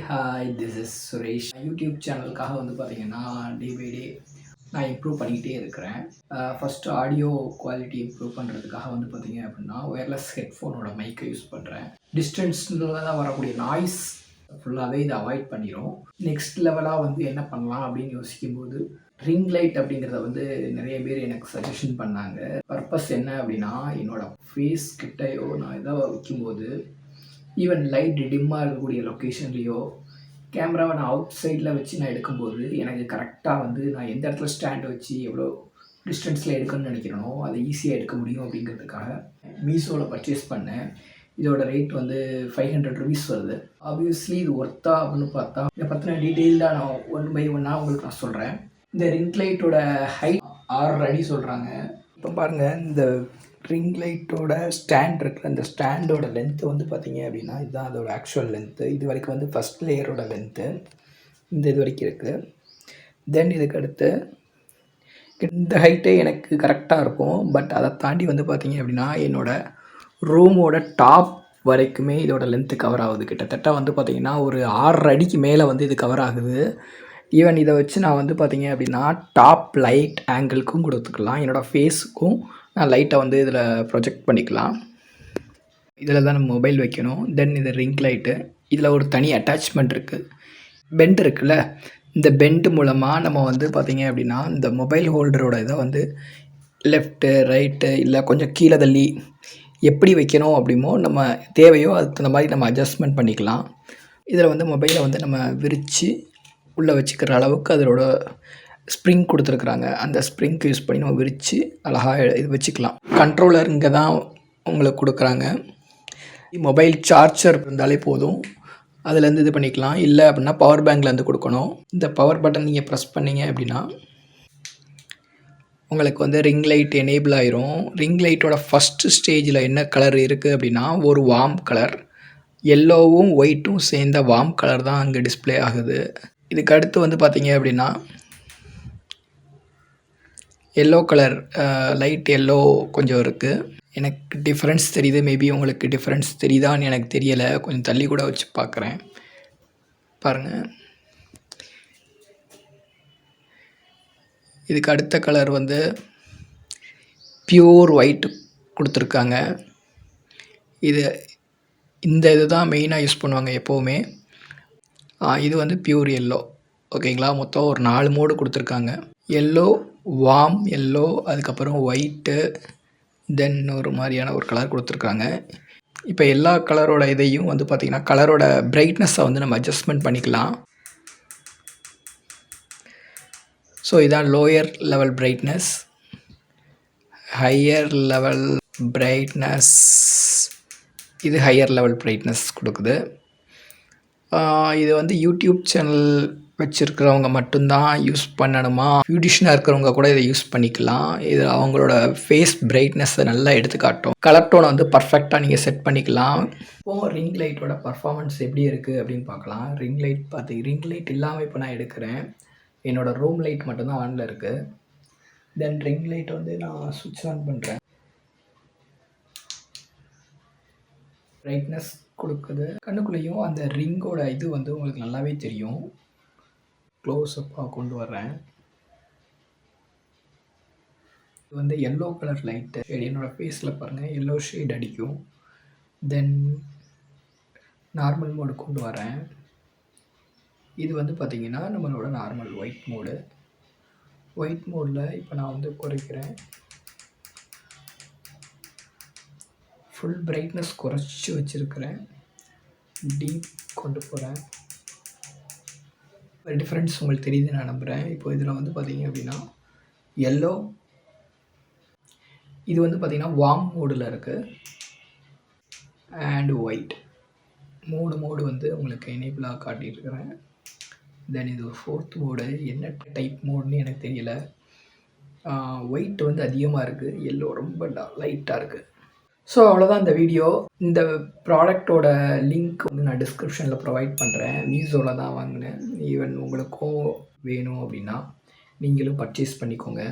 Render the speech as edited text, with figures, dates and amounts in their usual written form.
Hi this is Suresh. YouTube சேனலுக்காக வந்து பார்த்தீங்கன்னா டே பை டே நான் இம்ப்ரூவ் பண்ணிக்கிட்டே இருக்கிறேன். ஃபஸ்ட்டு ஆடியோ குவாலிட்டி இம்ப்ரூவ் பண்ணுறதுக்காக வந்து பார்த்தீங்க அப்படின்னா ஒயர்லெஸ் ஹெட்ஃபோனோட மைக்கை யூஸ் பண்ணுறேன். டிஸ்டன்ஸில் தான் வரக்கூடிய நாய்ஸ் ஃபுல்லாகவே இதை அவாய்ட் பண்ணிடும். நெக்ஸ்ட் லெவலாக வந்து என்ன பண்ணலாம் அப்படின்னு யோசிக்கும்போது ரிங் லைட் அப்படிங்கிறத வந்து நிறைய பேர் எனக்கு சஜஷன் பண்ணாங்க. பர்பஸ் என்ன அப்படின்னா என்னோடய ஃபேஸ் கிட்டையோ நான் எதாவது வைக்கும்போது ஈவன் லைட் டிம்மாக இருக்கக்கூடிய லொக்கேஷன்லேயோ கேமராவை நான் அவுட் சைடில் வச்சு நான் எடுக்கும்போது எனக்கு கரெக்டாக வந்து நான் எந்த இடத்துல ஸ்டாண்ட் வச்சு எவ்வளோ டிஸ்டன்ஸில் எடுக்கணும்னு நினைக்கிறேனோ அதை ஈஸியாக எடுக்க முடியும் அப்படிங்கிறதுக்காக மீஷோவில் பர்ச்சேஸ் பண்ணேன். இதோட ரேட் வந்து 500 rupees வருது. ஆப்வியஸ்லி இது ஒர்த்தா அப்படின்னு பார்த்தா இதை பற்றின டீட்டெயில்டாக நான் 1 by 1 உங்களுக்கு நான் சொல்கிறேன். இந்த ரிங் லைட்டோட ஹைட் 6 அடி சொல்கிறாங்க. இப்போ பாருங்கள், இந்த ரிங் லைட்டோட ஸ்டாண்ட் இருக்குல்ல, அந்த ஸ்டாண்டோட லென்த்து வந்து பார்த்திங்க அப்படின்னா இதுதான் அதோட ஆக்சுவல் லென்த்து. இது வரைக்கும் வந்து ஃபஸ்ட் லேயரோட லென்த்து இந்த இது வரைக்கும் இருக்குது. தென் இதுக்கு அடுத்து இந்த ஹைட்டே எனக்கு கரெக்டாக இருக்கும். பட் அதை தாண்டி வந்து பார்த்திங்க அப்படின்னா என்னோடய ரூமோட டாப் வரைக்குமே இதோட லென்த்து கவர் ஆகுது. கிட்டத்தட்ட வந்து பார்த்திங்கன்னா ஒரு 6 அடிக்கு மேலே வந்து இது கவர் ஆகுது. ஈவன் இதை வச்சு நான் வந்து பார்த்திங்க அப்படின்னா டாப் லைட் ஆங்கிளுக்கும் கொடுத்துக்கலாம். என்னோடய ஃபேஸுக்கும் நான் லைட்டை வந்து இதில் ப்ரொஜெக்ட் பண்ணிக்கலாம். இதில் தான் நம்ம மொபைல் வைக்கணும். தென் இது ரிங் லைட்டு. இதில் ஒரு தனி அட்டாச்மெண்ட் இருக்குது. பெண்ட் இருக்குல்ல, இந்த பெண்டு மூலமாக நம்ம வந்து பார்த்திங்க அப்படின்னா இந்த மொபைல் ஹோல்டரோட இதை வந்து லெஃப்ட்டு ரைட்டு இல்லை கொஞ்சம் கீழே தள்ளி எப்படி வைக்கணும் அப்படிமோ நம்ம தேவையோ அதுக்கு தகுந்த மாதிரி நம்ம அட்ஜஸ்ட்மெண்ட் பண்ணிக்கலாம். இதில் வந்து மொபைலை வந்து நம்ம விரித்து உள்ளே வச்சுக்கிற அளவுக்கு அதோட ஸ்ப்ரிங் கொடுத்துருக்குறாங்க. அந்த ஸ்ப்ரிங்க்கு யூஸ் பண்ணி நம்ம விரித்து அழகாக இது வச்சுக்கலாம். கண்ட்ரோலர் இங்கே தான் உங்களுக்கு கொடுக்குறாங்க. மொபைல் சார்ஜர் இருந்தாலே போதும், அதுலேருந்து இது பண்ணிக்கலாம். இல்லை அப்படின்னா பவர் பேங்க்லேருந்து கொடுக்கணும். இந்த பவர் பட்டன் நீங்கள் ப்ரெஸ் பண்ணிங்க அப்படின்னா உங்களுக்கு வந்து ரிங் லைட் எனேபிள் ஆயிரும். ரிங் லைட்டோட ஃபஸ்ட்டு ஸ்டேஜில் என்ன கலர் இருக்குது அப்படின்னா ஒரு வார்ம் கலர், எல்லோவும் ஒயிட்டும் சேர்ந்த வார்ம் கலர் தான் அங்கே டிஸ்பிளே ஆகுது. இதுக்கு அடுத்து வந்து பார்த்திங்க அப்படின்னா எல்லோ கலர், லைட் எல்லோ கொஞ்சம் இருக்குது. எனக்கு டிஃப்ரென்ஸ் தெரியுது. மேபி உங்களுக்கு டிஃப்ரென்ஸ் தெரியுதான்னு எனக்கு தெரியலை. கொஞ்சம் தள்ளி கூட வச்சு பார்க்குறேன். பாருங்கள், இதுக்கு அடுத்த கலர் வந்து பியூர் ஒயிட் கொடுத்துருக்காங்க. இந்த இது தான் மெயினாக யூஸ் பண்ணுவாங்க எப்போவுமே. இது வந்து பியூர் எல்லோ. ஓகேங்களா, மொத்தம் ஒரு 4 மோடு கொடுத்துருக்காங்க. எல்லோ, வார்ம் எல்லோ, அதுக்கப்புறம் ஒயிட்டு, தென் ஒரு மாதிரியான ஒரு கலர் கொடுத்துருக்காங்க. இப்போ எல்லா கலரோட இதையும் வந்து பார்த்திங்கன்னா கலரோட பிரைட்னஸை வந்து நம்ம அட்ஜஸ்ட்மெண்ட் பண்ணிக்கலாம். ஸோ இதான் lower level brightness, higher level brightness, இது ஹையர் லெவல் பிரைட்னஸ் கொடுக்குது. இது வந்து யூடியூப் சேனல் வச்சுருக்கிறவங்க மட்டும்தான் யூஸ் பண்ணணுமா? பியூட்டிஷியனாக இருக்கிறவங்க கூட இதை யூஸ் பண்ணிக்கலாம். இது அவங்களோட ஃபேஸ் பிரைட்னஸை நல்லா எடுத்து காட்டும். கலர் டோனை வந்து பர்ஃபெக்டாக நீங்கள் செட் பண்ணிக்கலாம். இப்போது ரிங் லைட்டோட பர்ஃபார்மன்ஸ் எப்படி இருக்குது அப்படின்னு பார்க்கலாம். ரிங் லைட் இல்லாமல் இப்போ நான் எடுக்கிறேன். என்னோடய ரூம் லைட் மட்டும்தான் ஆனில் இருக்குது. தென் ரிங் லைட் வந்து நான் சுவிட்ச் ஆன் பண்ணுறேன். பிரைட்னஸ் கொடுக்குது. கண்ணுக்குள்ளேயும் அந்த ரிங்கோட இது வந்து உங்களுக்கு நல்லாவே தெரியும். க்ளோஸ்அப்பாக கொண்டு வர்றேன். இது வந்து எல்லோ கலர் லைட்டு. என்னோடய ஃபேஸில் பாருங்கள், எல்லோ ஷேட் அடிக்கும். தென் நார்மல் மோடு கொண்டு வரேன். இது வந்து பார்த்திங்கன்னா நம்மளோட நார்மல் ஒயிட் மோடு. ஒயிட் மோடில் இப்போ நான் வந்து குறைக்கிறேன். ஃபுல் பிரைட்னஸ் குறைச்சி வச்சுருக்கிறேன். டீப் கொண்டு போகிறேன். டிஃப்ரென்ஸ் உங்களுக்கு தெரியுது நான் நம்புகிறேன். இப்போ இதில் வந்து பார்த்திங்க அப்படின்னா எல்லோ, இது வந்து பார்த்திங்கன்னா வார்ம் மோடில் இருக்குது, அண்ட் ஒயிட் 3 மோடு வந்து உங்களுக்கு எனேபிளாக காட்டியிருக்கிறேன். தென் இது ஒரு 4th மோடு, என்ன டைப் மோடுன்னு எனக்கு தெரியல. ஒயிட் வந்து அதிகமாக இருக்குது, எல்லோ ரொம்ப லைட்டாக இருக்குது. ஸோ அவ்வளோதான் இந்த வீடியோ. இந்த ப்ராடக்டோட லிங்க் வந்து நான் டிஸ்கிரிப்ஷனில் ப்ரொவைட் பண்ணுறேன். மீஷோவில் தான் வாங்கினேன். ஈவன் உங்களுக்கும் வேணும் அப்படின்னா நீங்களும் பர்ச்சேஸ் பண்ணிக்கோங்க.